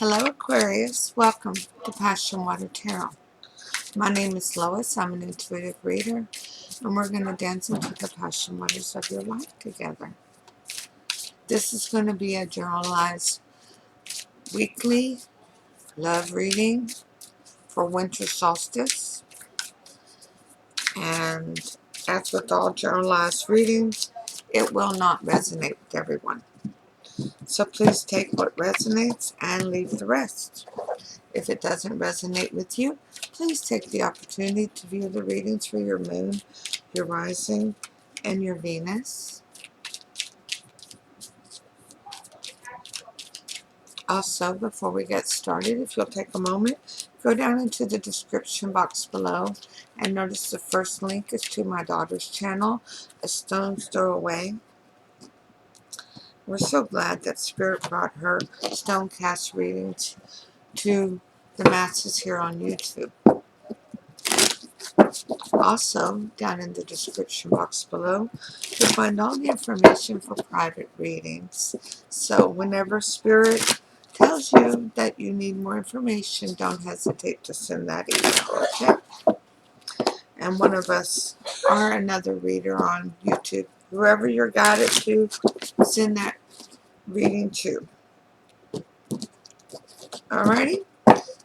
Hello Aquarius, welcome to PassionWater Tarot. My name is Lois, I'm an intuitive reader, and we're going to dance into the passion waters of your life together. This is going to be a generalized weekly love reading for winter solstice. And as with all generalized readings, it will not resonate with everyone. So please take what resonates and leave the rest. If it doesn't resonate with you, please take the opportunity to view the readings for your moon, your rising, and your Venus. Also, before we get started, if you'll take a moment, go down into the description box below and notice the first link is to my daughter's channel, AStonesThrowAway. We're so glad that Spirit brought her Stonecast readings to the masses here on YouTube. Also, down in the description box below, you'll find all the information for private readings. So whenever Spirit tells you that you need more information, don't hesitate to send that email, okay? And one of us or another reader on YouTube, whoever you're guided to, send that reading to. Alrighty?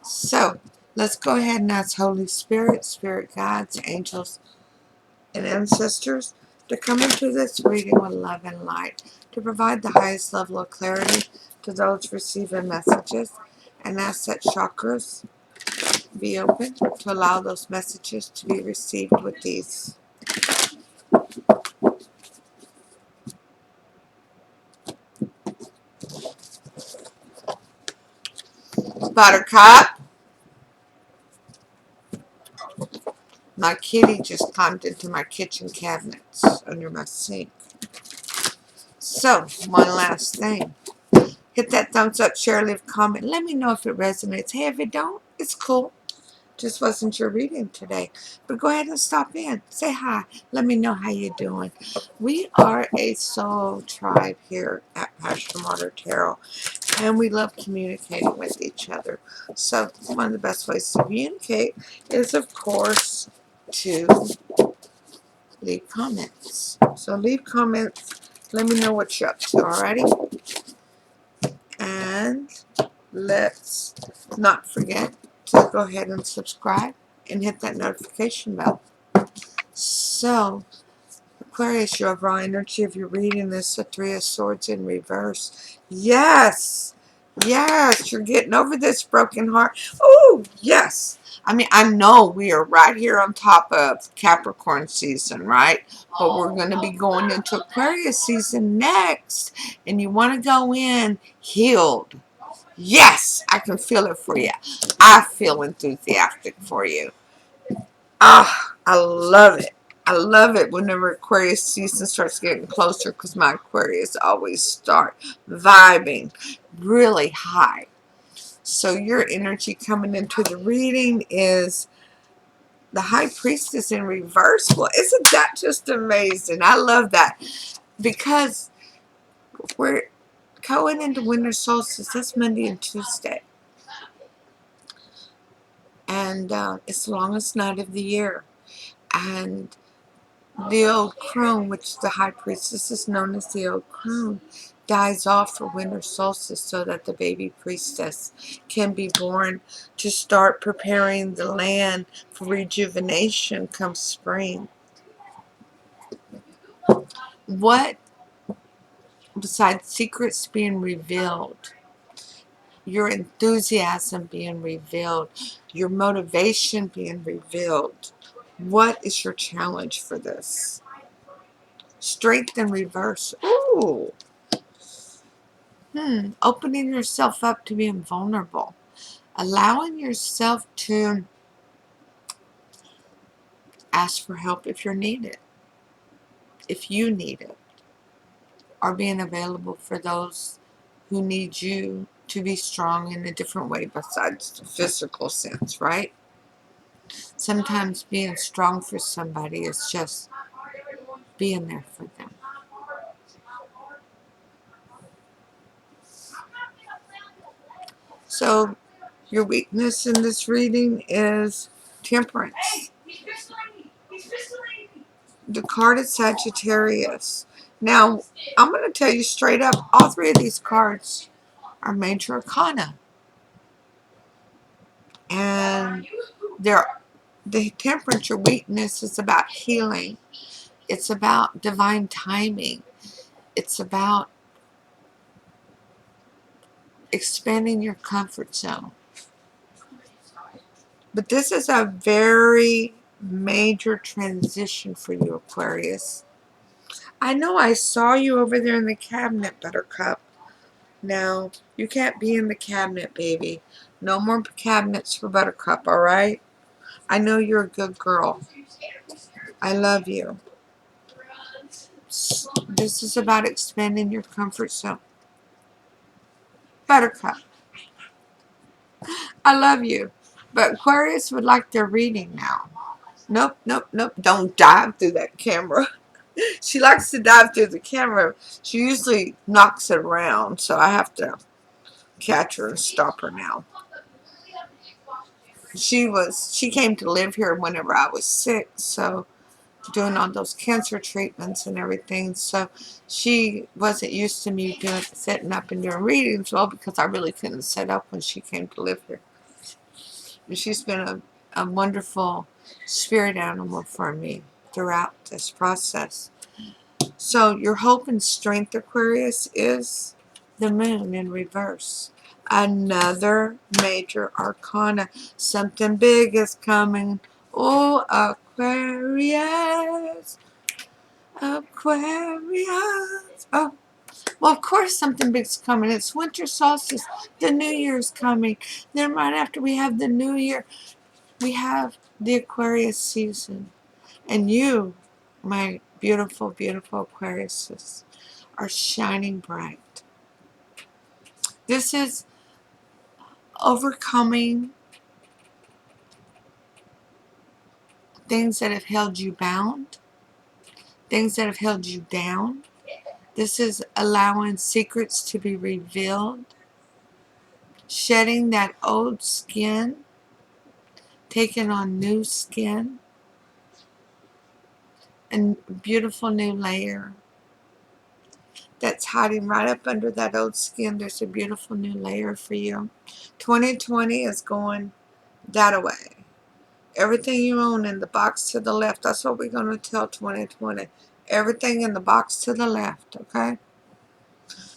So, let's go ahead and ask Holy Spirit, Spirit guides, angels, and ancestors to come into this reading with love and light, to provide the highest level of clarity to those receiving messages, and ask that chakras be open to allow those messages to be received with ease. Buttercup, my kitty just climbed into my kitchen cabinets under my sink. So, one last thing. Hit that thumbs up, share, leave a comment. Let me know if it resonates. Hey, if it don't, it's cool. Just wasn't your reading today. But go ahead and stop in. Say hi. Let me know how you're doing. We are a soul tribe here at PassionWater Tarot. And we love communicating with each other. So one of the best ways to communicate is, of course, to leave comments. So leave comments. Let me know what you're up to, alrighty? And let's not forget to go ahead and subscribe and hit that notification bell. So, Aquarius, your raw energy of your reading this, the Three of Swords in reverse. Yes! Yes! You're getting over this broken heart. Oh, yes! I mean, I know we are right here on top of Capricorn season, right? But we're going to be going into Aquarius season next. And you want to go in healed. Yes, I can feel it for you. I feel enthusiastic for you. Ah, I love it. I love it whenever Aquarius season starts getting closer because my Aquarius always start vibing really high. So your energy coming into the reading is the High Priestess in reverse. Well, isn't that just amazing? I love that because we're going into winter solstice. That's Monday and Tuesday. And it's the longest night of the year. And the old crone, which the High Priestess is known as the old crone, dies off for winter solstice so that the baby priestess can be born to start preparing the land for rejuvenation come spring. What, besides secrets being revealed, your enthusiasm being revealed, your motivation being revealed, what is your challenge for this? Strength in reverse. Ooh. Opening yourself up to being vulnerable. Allowing yourself to ask for help if you're needed. If you need it. Or being available for those who need you to be strong in a different way besides the physical sense, right? Sometimes being strong for somebody is just being there for them. So your weakness in this reading is temperance. The card is Sagittarius. Now, I'm going to tell you straight up, all three of these cards are major arcana. And the temperance, your weakness, is about healing. It's about divine timing. It's about expanding your comfort zone. But this is a very major transition for you, Aquarius. I know I saw you over there in the cabinet, Buttercup. Now, you can't be in the cabinet, baby. No more cabinets for Buttercup, alright? I know you're a good girl. I love you. This is about expanding your comfort zone. Buttercup, I love you. But Aquarius would like their reading now. Nope, nope, nope. Don't dive through that camera. She likes to dive through the camera. She usually knocks it around, so I have to catch her and stop her now. She came to live here whenever I was sick, so doing all those cancer treatments and everything, so she wasn't used to me sitting up and doing readings, well, because I really couldn't sit up when she came to live here. And she's been a wonderful spirit animal for me throughout this process. So your hope and strength, Aquarius, is the moon in reverse. Another major arcana. Something big is coming. Oh, Aquarius. Aquarius. Oh, well, of course something big's coming. It's winter solstice. The new year's coming. Then right after we have the new year, we have the Aquarius season. And you, my beautiful, beautiful Aquariuses, are shining bright. This is overcoming things that have held you bound, things that have held you down. This is allowing secrets to be revealed, shedding that old skin, taking on new skin, and beautiful new layer that's hiding right up under that old skin. There's a beautiful new layer for you. 2020 is going that away. Everything you own in the box to the left. That's what we're going to tell 2020. Everything in the box to the left, okay?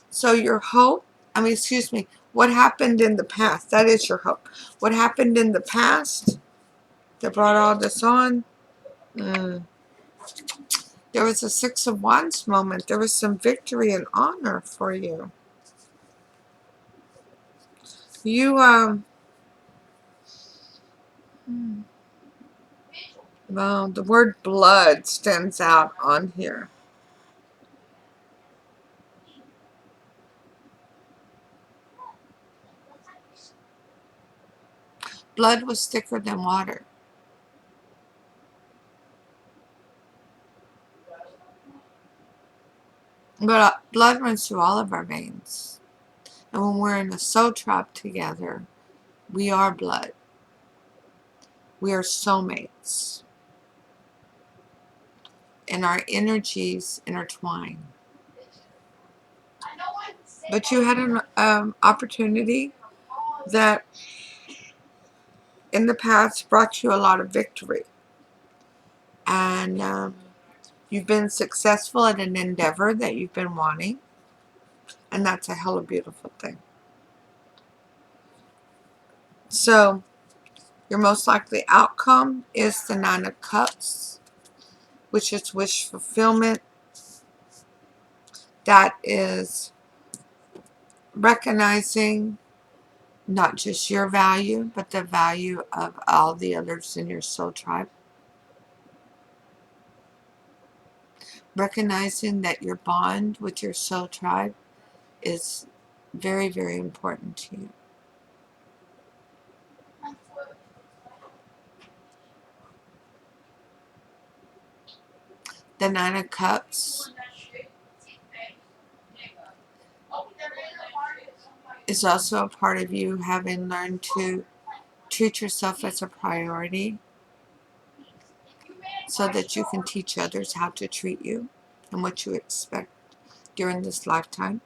So your hope, excuse me, what happened in the past, that is your hope. What happened in the past that brought all this on? There was a Six of Wands moment. There was some victory and honor for you. You, well, the word blood stands out on here. Blood was thicker than water. But blood runs through all of our veins. And when we're in a soul tribe together, we are blood. We are soulmates. And our energies intertwine. But you had an opportunity that in the past brought you a lot of victory. And you've been successful at an endeavor that you've been wanting. And that's a hella beautiful thing. So, your most likely outcome is the Nine of Cups, which is wish fulfillment. That is recognizing not just your value, but the value of all the others in your soul tribe. Recognizing that your bond with your soul tribe is very, very important to you. The Nine of Cups is also a part of you having learned to treat yourself as a priority so that you can teach others how to treat you and what you expect during this lifetime.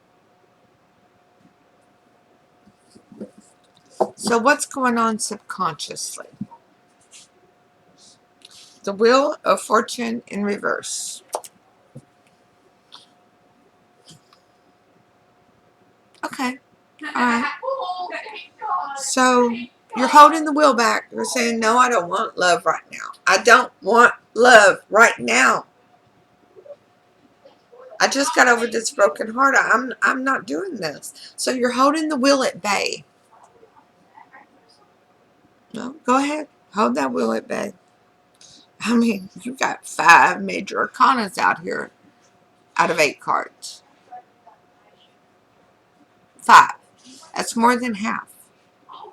So what's going on subconsciously? The Wheel of Fortune in reverse. Okay. Alright. So you're holding the wheel back. You're saying, no, I don't want love right now. I don't want love right now. I just got over this broken heart. I'm not doing this. So you're holding the wheel at bay. No, go ahead. Hold that wheel at bay. I mean, you got 5 major arcanas out here out of 8 cards. 5. That's more than half.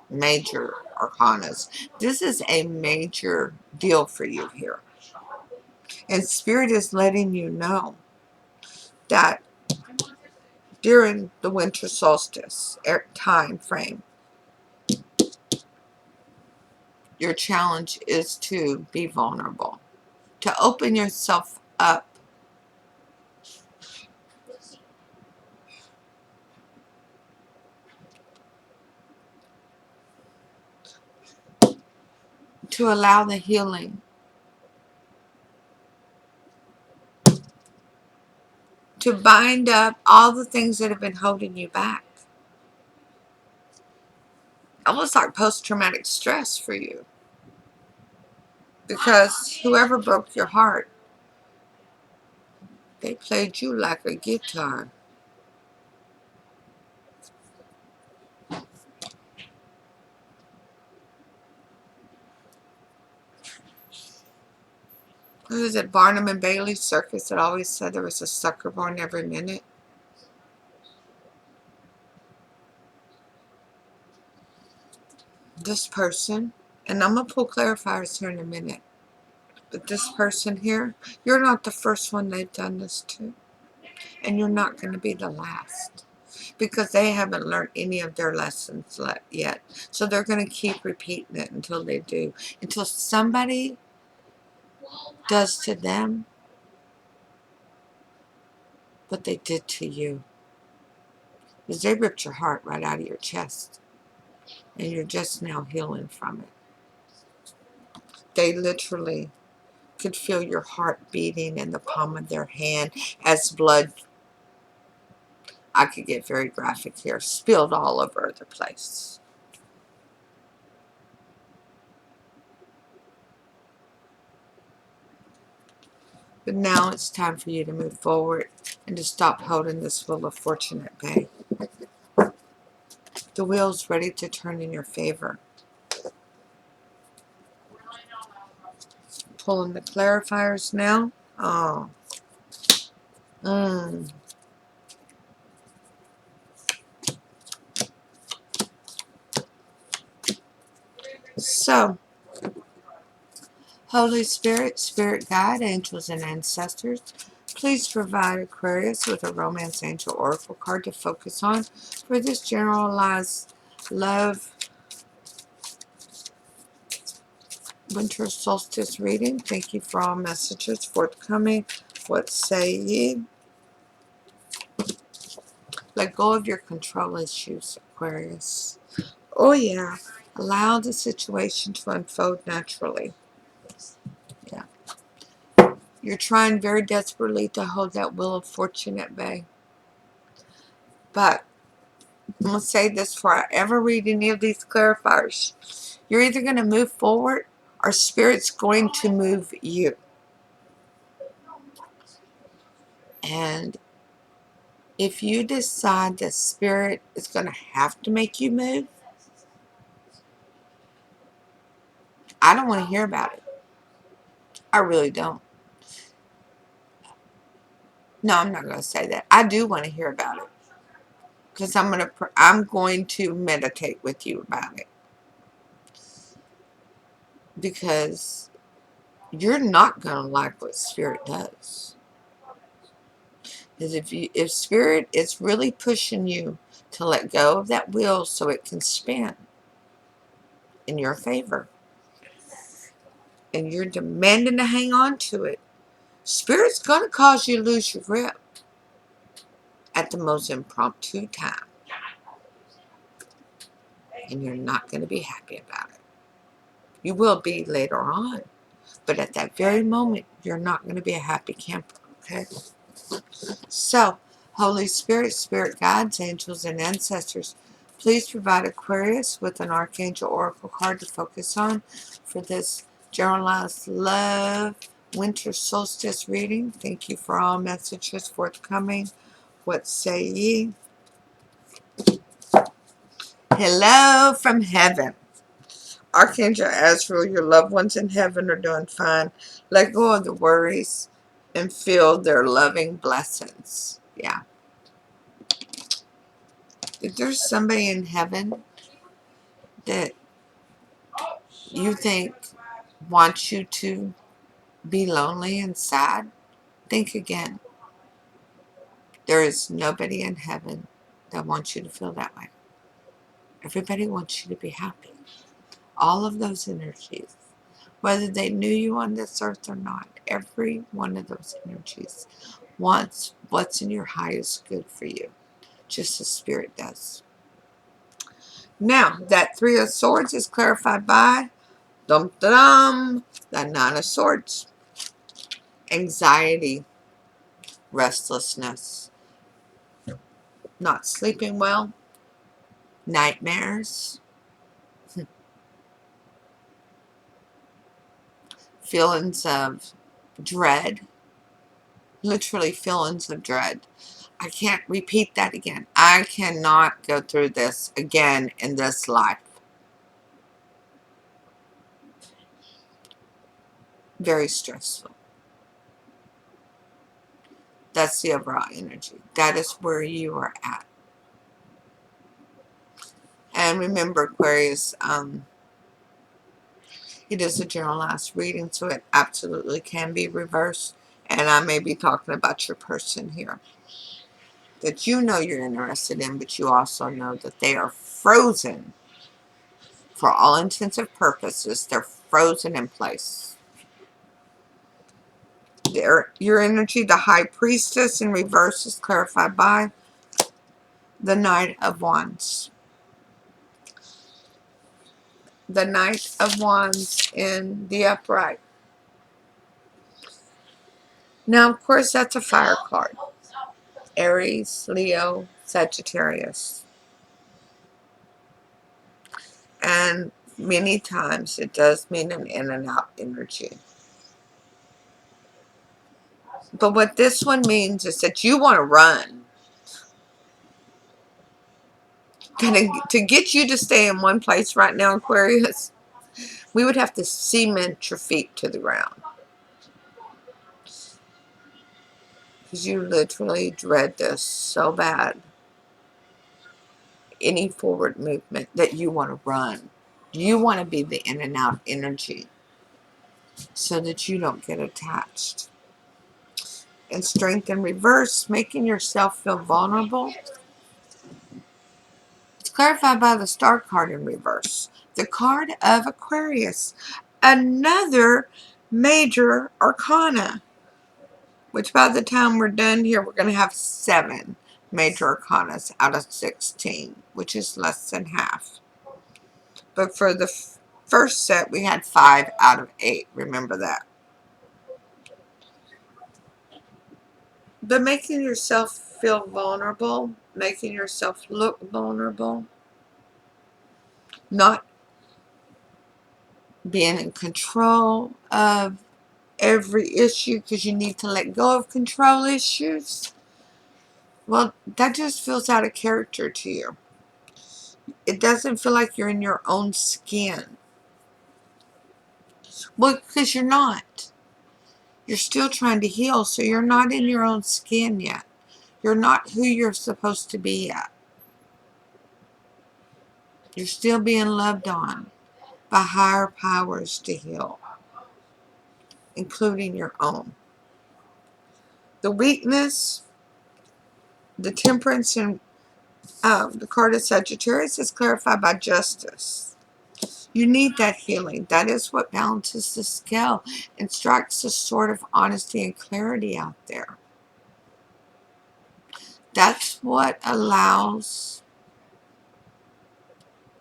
Major arcanas. This is a major deal for you here. And Spirit is letting you know that during the winter solstice time frame, your challenge is to be vulnerable, to open yourself up to allow the healing, to bind up all the things that have been holding you back. Almost like post-traumatic stress for you. Because whoever broke your heart, they played you like a guitar. What is it, Barnum and Bailey Circus that always said there was a sucker born every minute? This person, and I'm going to pull clarifiers here in a minute, but this person here, you're not the first one they've done this to. And you're not going to be the last. Because they haven't learned any of their lessons yet. So they're going to keep repeating it until they do. Until somebody does to them what they did to you. Because they ripped your heart right out of your chest. And you're just now healing from it. They literally could feel your heart beating in the palm of their hand as blood, I could get very graphic here, spilled all over the place. But now it's time for you to move forward and to stop holding this Wheel of Fortune at bay. The wheel's ready to turn in your favor. Pulling the clarifiers now. Oh. So, Holy Spirit, Spirit Guide, Angels, and Ancestors, please provide Aquarius with a Romance Angel Oracle card to focus on for this generalized love winter solstice reading. Thank you for all messages forthcoming. What say ye? Let go of your control issues, Aquarius. Oh yeah. Allow the situation to unfold naturally. Yeah. You're trying very desperately to hold that Wheel of Fortune at bay. But I'm going to say this before I ever read any of these clarifiers. You're either going to move forward or Spirit's going to move you. And if you decide that Spirit is going to have to make you move, I don't want to hear about it. I really don't. No, I'm not going to say that. I do want to hear about it. Because I'm going to meditate with you about it. Because you're not going to like what Spirit does. Because if Spirit is really pushing you to let go of that wheel so it can spin in your favor. And you're demanding to hang on to it. Spirit's going to cause you to lose your grip at the most impromptu time. And you're not going to be happy about it. You will be later on. But at that very moment, you're not going to be a happy camper. Okay? So, Holy Spirit, Spirit Guides, Angels, and Ancestors, please provide Aquarius with an Archangel Oracle card to focus on for this generalized love winter solstice reading. Thank you for all messages forthcoming. What say ye? Hello from heaven. Archangel Azrael, your loved ones in heaven are doing fine. Let go of the worries and feel their loving blessings. Yeah. If there's somebody in heaven that you think wants you to be lonely and sad, think again. There is nobody in heaven that wants you to feel that way. Everybody wants you to be happy. All of those energies, whether they knew you on this earth or not, every one of those energies wants what's in your highest good for you, just as Spirit does. Now, that Three of Swords is clarified by the Nine of Swords. Anxiety, restlessness, not sleeping well, nightmares, feelings of dread, literally feelings of dread. I can't repeat that again. I cannot go through this again in this life. Very stressful. That's the overall energy. That is where you are at. And remember, Aquarius, it is a generalized reading, so it absolutely can be reversed. And I may be talking about your person here that you know you're interested in, but you also know that they are frozen. For all intents and purposes, they're frozen in place. Your energy, the High Priestess in reverse, is clarified by the Knight of Wands. The Knight of Wands in the upright. Now, of course, that's a fire card. Aries, Leo, Sagittarius. And many times it does mean an in and out energy. But what this one means is that you want to run. To get you to stay in one place right now, Aquarius, we would have to cement your feet to the ground. Because you literally dread this so bad. Any forward movement that you want to run. You want to be the in and out energy so that you don't get attached. And Strength in reverse, making yourself feel vulnerable. It's clarified by the Star card in reverse. The card of Aquarius. Another major arcana. Which by the time we're done here, we're going to have 7 major arcanas out of 16. Which is less than half. But for the first set, we had 5 out of 8. Remember that. But making yourself feel vulnerable, making yourself look vulnerable, not being in control of every issue because you need to let go of control issues, well, that just feels out of character to you. It doesn't feel like you're in your own skin. Well, because you're not. You're still trying to heal, so you're not in your own skin yet. You're not who you're supposed to be yet. You're still being loved on by higher powers to heal, including your own. The weakness, the temperance, and The card of Sagittarius is clarified by justice. You need that healing. That is what balances the scale and strikes a sort of honesty and clarity out there. That's what allows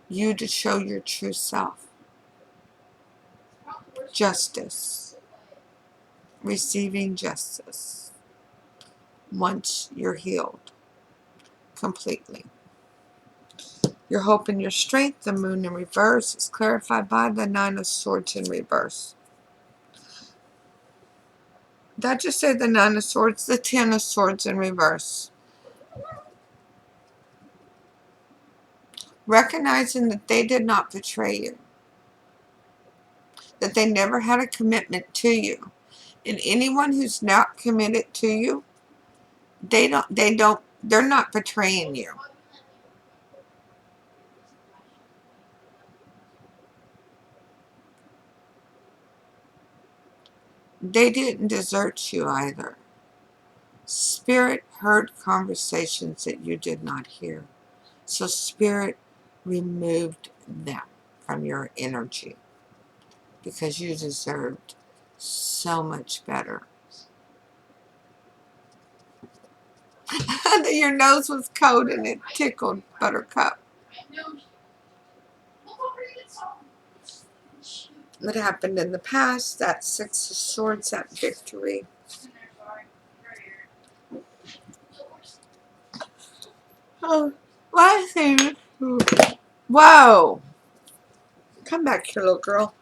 you to show your true self. Justice. Receiving justice. Once you're healed completely. Your hope and your strength, the moon in reverse, is clarified by the 9 of Swords in reverse. Did I just say the 9 of Swords? The 10 of Swords in reverse. Recognizing that they did not betray you. That they never had a commitment to you. And anyone who's not committed to you, they're not betraying you. They didn't desert you either. Spirit heard conversations that you did not hear. So Spirit removed them from your energy because you deserved so much better. Your nose was cold and it tickled, Buttercup. What happened in the past, that 6 of Swords, that victory. Oh, last thing. Whoa. Come back here, little girl.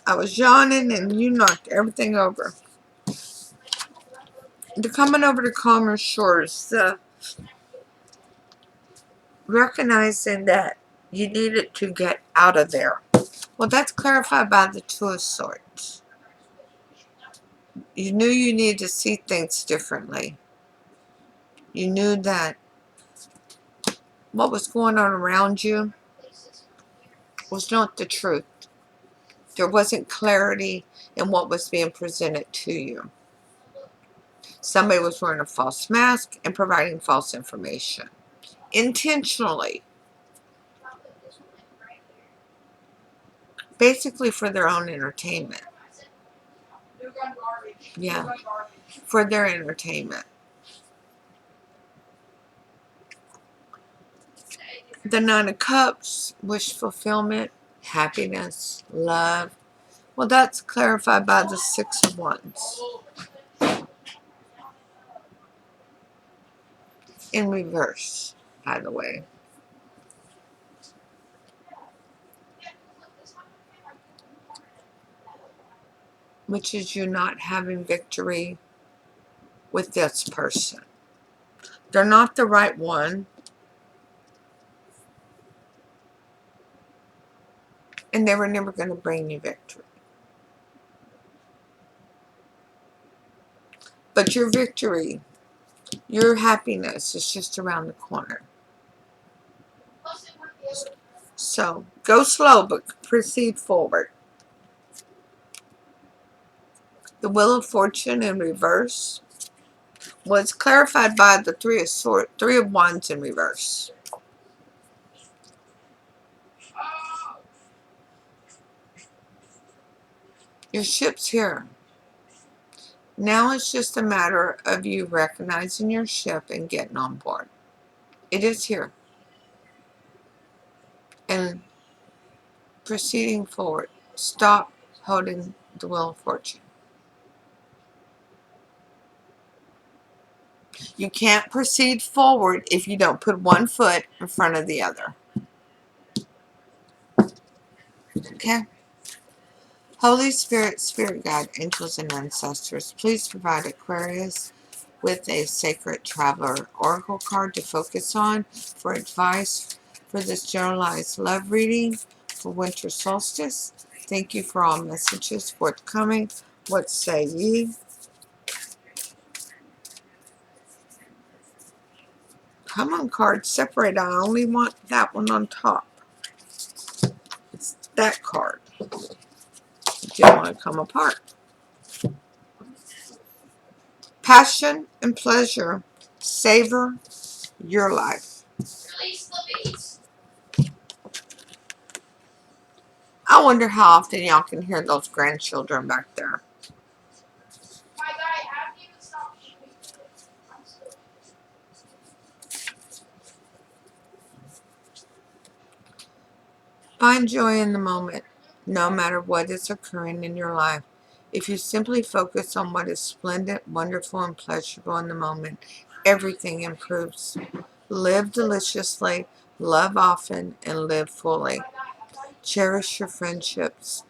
I was yawning and you knocked everything over. They're coming over to calmer shores. Recognizing that you needed to get out of there. Well, that's clarified by the 2 of Swords. You knew you needed to see things differently. You knew that what was going on around you was not the truth. There wasn't clarity in what was being presented to you. Somebody was wearing a false mask and providing false information. Intentionally. Basically for their own entertainment. Yeah. For their entertainment. The 9 of Cups, wish fulfillment, happiness, love. Well, that's clarified by the 6 of Wands. In reverse, by the way. Which is you not having victory with this person. They're not the right one. And they were never going to bring you victory. But your victory, your happiness is just around the corner. So, go slow, but proceed forward. The Wheel of Fortune in reverse was clarified by the 3 of Wands in reverse. Your ship's here. Now it's just a matter of you recognizing your ship and getting on board. It is here. And proceeding forward. Stop holding the Wheel of Fortune. You can't proceed forward if you don't put one foot in front of the other. Okay? Holy Spirit, Spirit Guide, angels, and ancestors, please provide Aquarius with a sacred traveler oracle card to focus on for advice for this generalized love reading for winter solstice. Thank you for all messages forthcoming. What say ye? Come on, card, separate. I only want that one on top. It's that card. It didn't want to come apart. Passion and pleasure. Savor your life. I wonder how often y'all can hear those grandchildren back there. Find joy in the moment, no matter what is occurring in your life. If you simply focus on what is splendid, wonderful, and pleasurable in the moment, everything improves. Live deliciously, love often, and live fully. Cherish your friendships.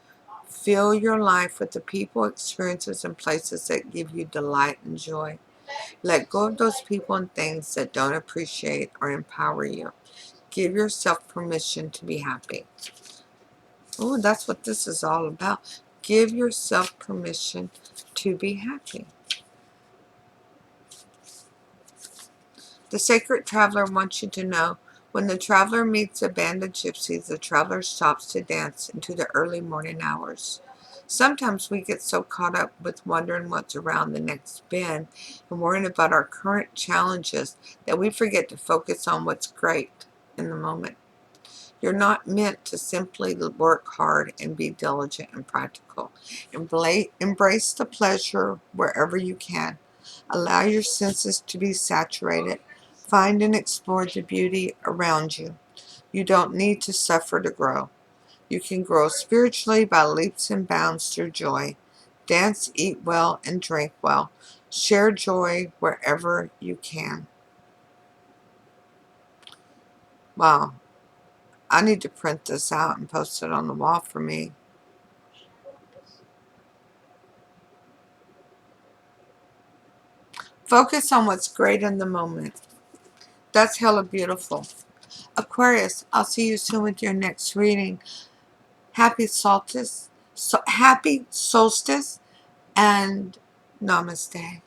Fill your life with the people, experiences, and places that give you delight and joy. Let go of those people and things that don't appreciate or empower you. Give yourself permission to be happy. Oh, that's what this is all about. Give yourself permission to be happy. The sacred traveler wants you to know, when the traveler meets a band of gypsies, the traveler stops to dance into the early morning hours. Sometimes we get so caught up with wondering what's around the next bend and worrying about our current challenges that we forget to focus on what's great in the moment. You're not meant to simply work hard and be diligent and practical. Embrace the pleasure wherever you can. Allow your senses to be saturated. Find and explore the beauty around you. You don't need to suffer to grow. You can grow spiritually by leaps and bounds through joy. Dance, eat well, and drink well. Share joy wherever you can. Wow. I need to print this out and post it on the wall for me. Focus on what's great in the moment. That's hella beautiful. Aquarius, I'll see you soon with your next reading. Happy solstice, happy solstice, and namaste.